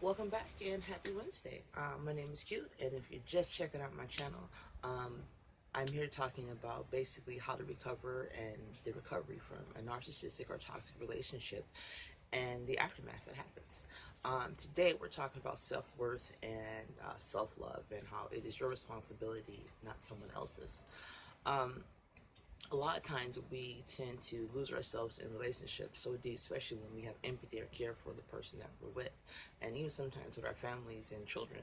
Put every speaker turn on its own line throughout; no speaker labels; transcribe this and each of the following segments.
Welcome back and happy Wednesday. My name is Cute, and if you're just checking out my channel, I'm here talking about basically how to recover and the recovery from a narcissistic or toxic relationship and the aftermath that happens. Today, we're talking about self worth and self love and how it is your responsibility, not someone else's. Um, a lot of times we tend to lose ourselves in relationships so deep, especially when we have empathy or care for the person that we're with, and even sometimes with our families and children.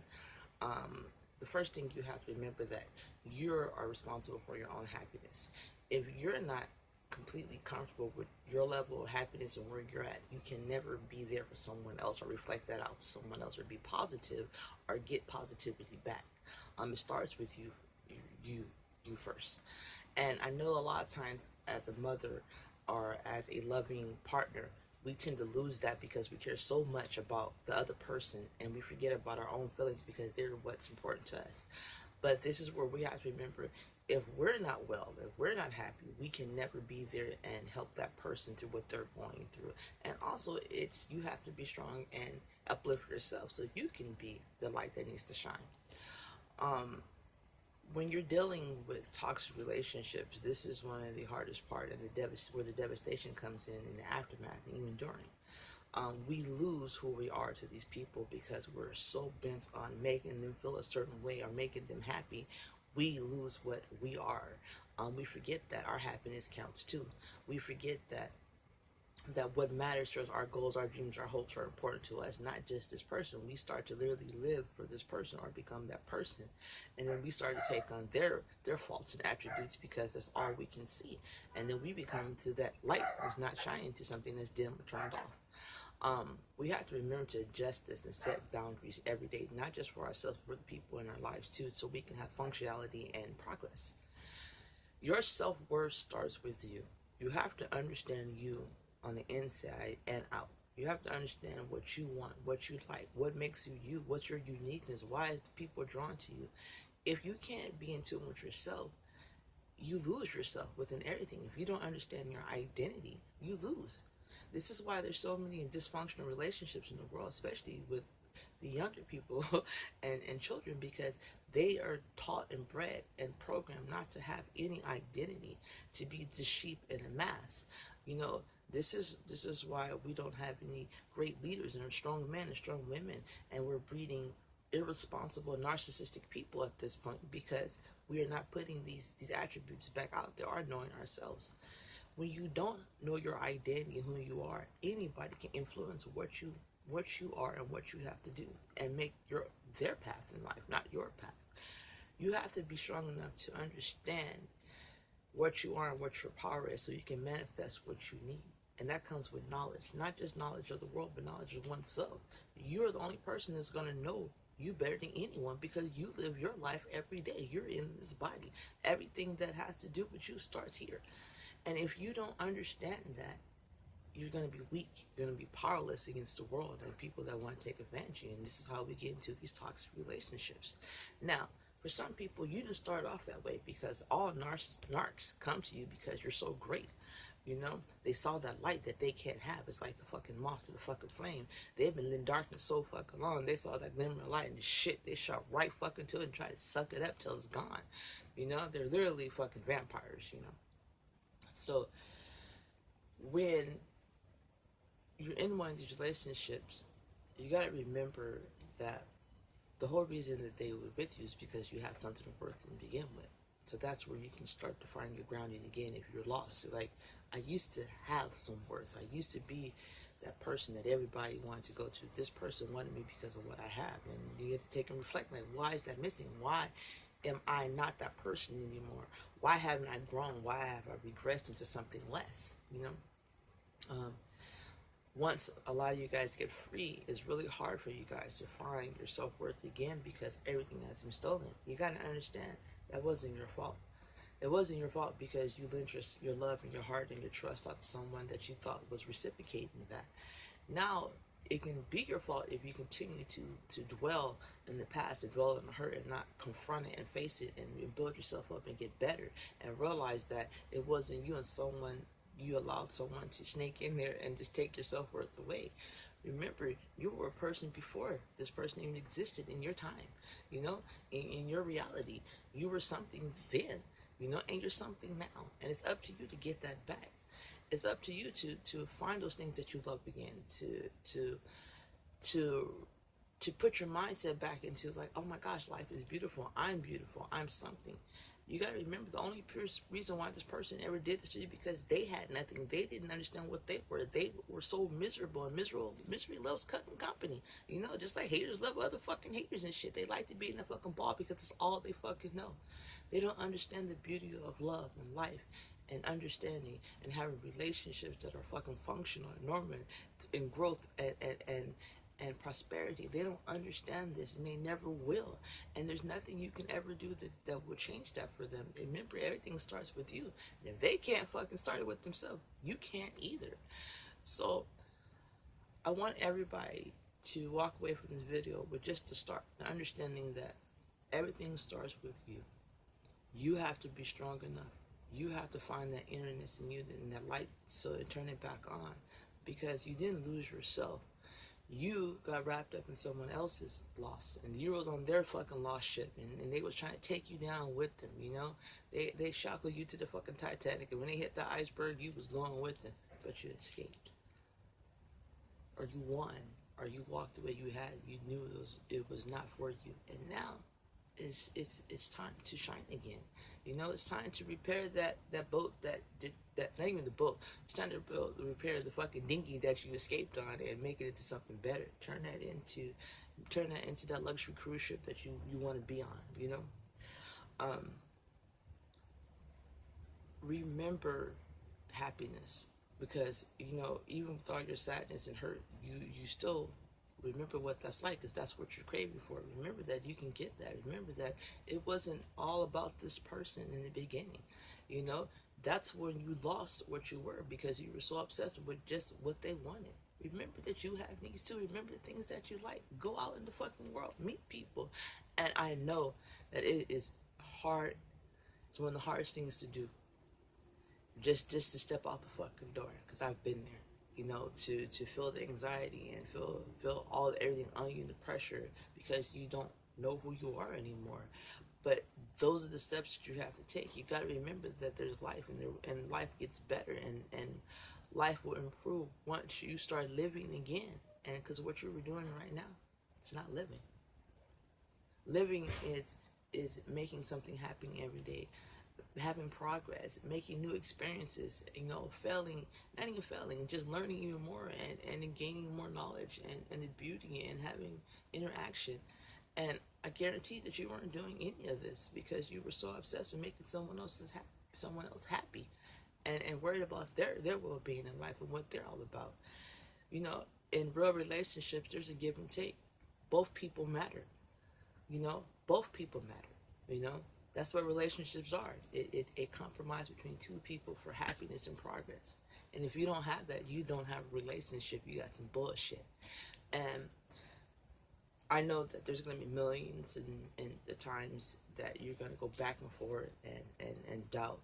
Um, the first thing you have to remember that you are responsible for your own happiness. If you're not completely comfortable with your level of happiness and where you're at, you can never be there for someone else or reflect that out to someone else or be positive or get positivity back. It starts with you, you first. And I know a lot of times as a mother or as a loving partner, we tend to lose that because we care so much about the other person and we forget about our own feelings because they're what's important to us. But this is where we have to remember, if we're not well, if we're not happy, we can never be there and help that person through what they're going through. And also, it's you have to be strong and uplift yourself so you can be the light that needs to shine. Um, when you're dealing with toxic relationships, this is one of the hardest part, and where the devastation comes in the aftermath and even during. We lose who we are to these people because we're so bent on making them feel a certain way or making them happy. We lose what we are. We forget that our happiness counts too. We forget that what matters to us, our goals, our dreams, our hopes are important to us, not just this person. We start to literally live for this person or become that person. And then we start to take on their faults and attributes because that's all we can see. And then we become to that light that's not shining to something that's dim or turned off. We have to remember to adjust this and set boundaries every day, not just for ourselves, but for the people in our lives too, so we can have functionality and progress. Your self-worth starts with you. You have to understand you on the inside and out. You have to understand what you want, what you like, what makes you you, what's your uniqueness, why is people drawn to you. If you can't be in tune with yourself, you lose yourself within everything. If you don't understand your identity, you lose. This is why there's so many dysfunctional relationships in the world, especially with the younger people and children, because they are taught and bred and programmed not to have any identity, to be the sheep in a mass. You know, this is why we don't have any great leaders and strong men and strong women, and we're breeding irresponsible narcissistic people at this point because we are not putting these attributes back out there or knowing ourselves. When you don't know your identity and who you are, anybody can influence what you are and what you have to do and make their path in life, not your path. You have to be strong enough to understand what you are and what your power is so you can manifest what you need. And that comes with knowledge, not just knowledge of the world, but knowledge of oneself. You're the only person that's going to know you better than anyone because you live your life every day. You're in this body. Everything that has to do with you starts here. And if you don't understand that, you're going to be weak. You're going to be powerless against the world and people that want to take advantage of you. And this is how we get into these toxic relationships. Now, for some people, you didn't start off that way because all narcs come to you because you're so great. You know, they saw that light that they can't have. It's like the fucking moth to the fucking flame. They've been in darkness so fucking long. They saw that glimmer of light and the shit, they shot right fucking to it and try to suck it up till it's gone. You know, they're literally fucking vampires, you know. So, when you're in one of these relationships, you gotta remember that the whole reason that they were with you is because you had something to worth to begin with. So that's where you can start to find your grounding again if you're lost. So like, I used to have some worth. I used to be that person that everybody wanted to go to. This person wanted me because of what I have. And you have to take and reflect, like, why is that missing? Why am I not that person anymore? Why haven't I grown? Why have I regressed into something less? You know? Once a lot of you guys get free, it's really hard for you guys to find your self-worth again because everything has been stolen. You got to understand that wasn't your fault. It wasn't your fault because you lent your love and your heart and your trust out to someone that you thought was reciprocating that. Now, it can be your fault if you continue to dwell in the past, to dwell in the hurt and not confront it and face it and build yourself up and get better and realize that it wasn't you and you allowed someone to snake in there and just take your self-worth away. Remember, you were a person before this person even existed in your time, you know, in your reality. You were something then, you know, and you're something now. And it's up to you to get that back. It's up to you to find those things that you love again, to to put your mindset back into like, oh my gosh, life is beautiful, I'm something. You got to remember the only reason why this person ever did this to you because they had nothing. They didn't understand what they were. They were so miserable, and misery loves cutting company. You know, just like haters love other fucking haters and shit. They like to be in the fucking ball because it's all they fucking know. They don't understand the beauty of love and life and understanding and having relationships that are fucking functional and normal and growth and prosperity. They don't understand this and they never will. And there's nothing you can ever do that will change that for them. Remember, everything starts with you. And if they can't fucking start it with themselves, you can't either. So I want everybody to walk away from this video with just the start, the understanding that everything starts with you. You have to be strong enough. You have to find that innerness in you and that light so to turn it back on, because you didn't lose yourself. You got wrapped up in someone else's loss, and you was on their fucking lost ship, and they was trying to take you down with them, you know? They shackled you to the fucking Titanic, and when they hit the iceberg, you was going with them, but you escaped. Or you won, or you walked away, you knew it was not for you, and now it's time to shine again. You know, it's time to repair that boat that not even the boat. It's time to repair the fucking dinghy that you escaped on and make it into something better. Turn that into that luxury cruise ship that you want to be on. You know, remember happiness, because you know, even with all your sadness and hurt, you still remember what that's like, because that's what you're craving for. Remember that you can get that. Remember that it wasn't all about this person in the beginning. You know, that's when you lost what you were, because you were so obsessed with just what they wanted. Remember that you have needs too. Remember the things that you like. Go out in the fucking world, meet people. And I know that it is hard. It's one of the hardest things to do. Just to step out the fucking door, because I've been there. You know, to feel the anxiety and feel everything on you, the pressure, because you don't know who you are anymore. But those are the steps that you have to take. You got to remember that there's life, and life gets better, and life will improve once you start living again. And because what you were doing right now, it's not living. Living is making something happen every day, having progress, making new experiences, you know, failing, not even failing, just learning even more and gaining more knowledge and beauty and having interaction. And I guarantee that you weren't doing any of this because you were so obsessed with making someone else happy and worried about their well-being in life and what they're all about. You know, in real relationships, there's a give and take. Both people matter. You know, both people matter. You know, that's what relationships are. It's a compromise between two people for happiness and progress. And if you don't have that, you don't have a relationship. You got some bullshit. And I know that there's going to be millions in the times that you're going to go back and forth and doubt,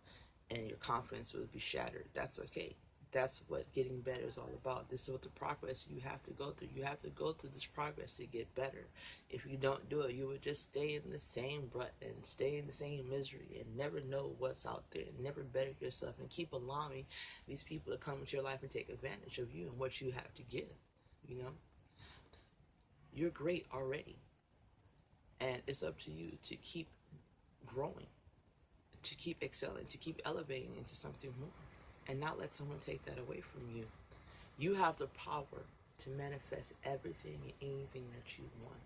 and your confidence will be shattered. That's okay. That's what getting better is all about. This is what the progress you have to go through. You have to go through this progress to get better. If you don't do it, you would just stay in the same rut and stay in the same misery and never know what's out there and never better yourself and keep allowing these people to come into your life and take advantage of you and what you have to give. You know, you're great already, and it's up to you to keep growing, to keep excelling, to keep elevating into something more, and not let someone take that away from you. You have the power to manifest everything and anything that you want.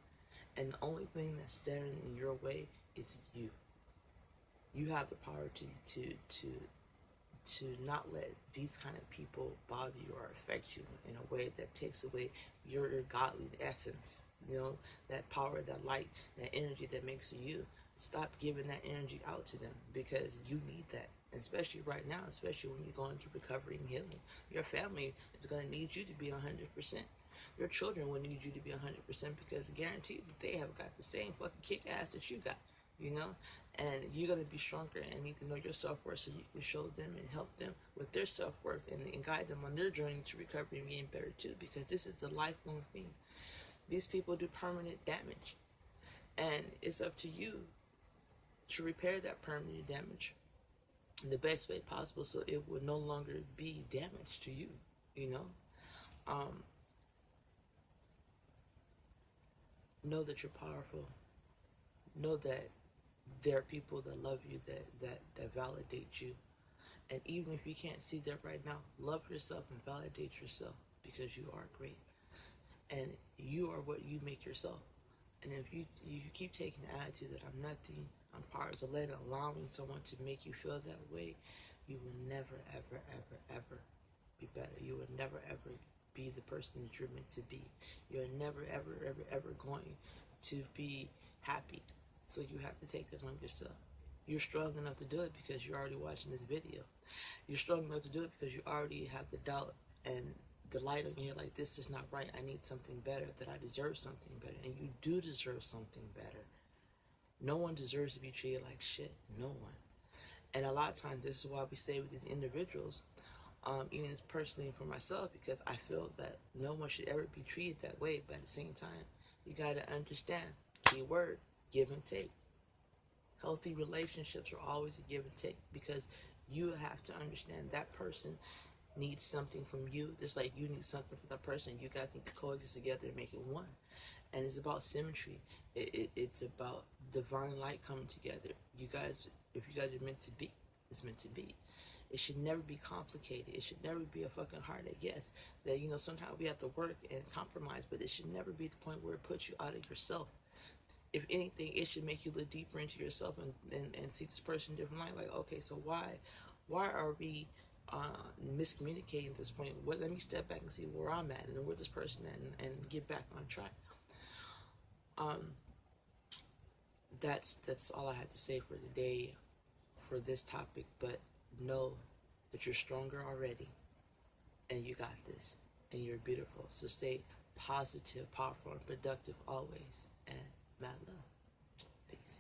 And the only thing that's standing in your way is you. You have the power to not let these kind of people bother you or affect you in a way that takes away your godly essence. You know, that power, that light, that energy that makes you. Stop giving that energy out to them, because you need that. Especially right now, especially when you're going through recovery and healing. Your family is going to need you to be 100%. Your children will need you to be 100%, because I guarantee that they have got the same fucking kick ass that you got. you know, and you're going to be stronger and need to know your self-worth so you can show them and help them with their self-worth and guide them on their journey to recovery and getting better too, because this is a lifelong thing. These people do permanent damage, and it's up to you to repair that permanent damage in the best way possible so it will no longer be damage to you, you know. Know that you're powerful. Know that there are people that love you, that validate you. And even if you can't see that right now, love yourself and validate yourself, because you are great. And you are what you make yourself. And if you keep taking the attitude that I'm nothing, I'm powerless, or allowing someone to make you feel that way, you will never, ever, ever, ever be better. You will never, ever be the person that you're meant to be. You're never, ever, ever, ever going to be happy. So you have to take that on yourself. You're strong enough to do it because you're already watching this video. You're strong enough to do it because you already have the doubt and the light on your head, like, this is not right. I need something better, that I deserve something better. And you do deserve something better. No one deserves to be treated like shit. No one. And a lot of times, this is why we stay with these individuals, even as personally for myself, because I feel that no one should ever be treated that way. But at the same time, you got to understand, key word, give and take. Healthy relationships are always a give and take, because you have to understand that person needs something from you, just like you need something from that person. You guys need to coexist together and make it one. And it's about symmetry. It's about divine light coming together. You guys, if you guys are meant to be, it's meant to be. It should never be complicated. It should never be a fucking heartache. Yes, that, you know, sometimes we have to work and compromise, but it should never be the point where it puts you out of yourself. If anything, it should make you look deeper into yourself and see this person different light. Like, okay, so why are we miscommunicating at this point? Let me step back and see where I'm at and where this person at, and get back on track. That's all I had to say for today for this topic. But know that you're stronger already, and you got this, and you're beautiful. So stay positive, powerful, and productive always. And mad love. Peace.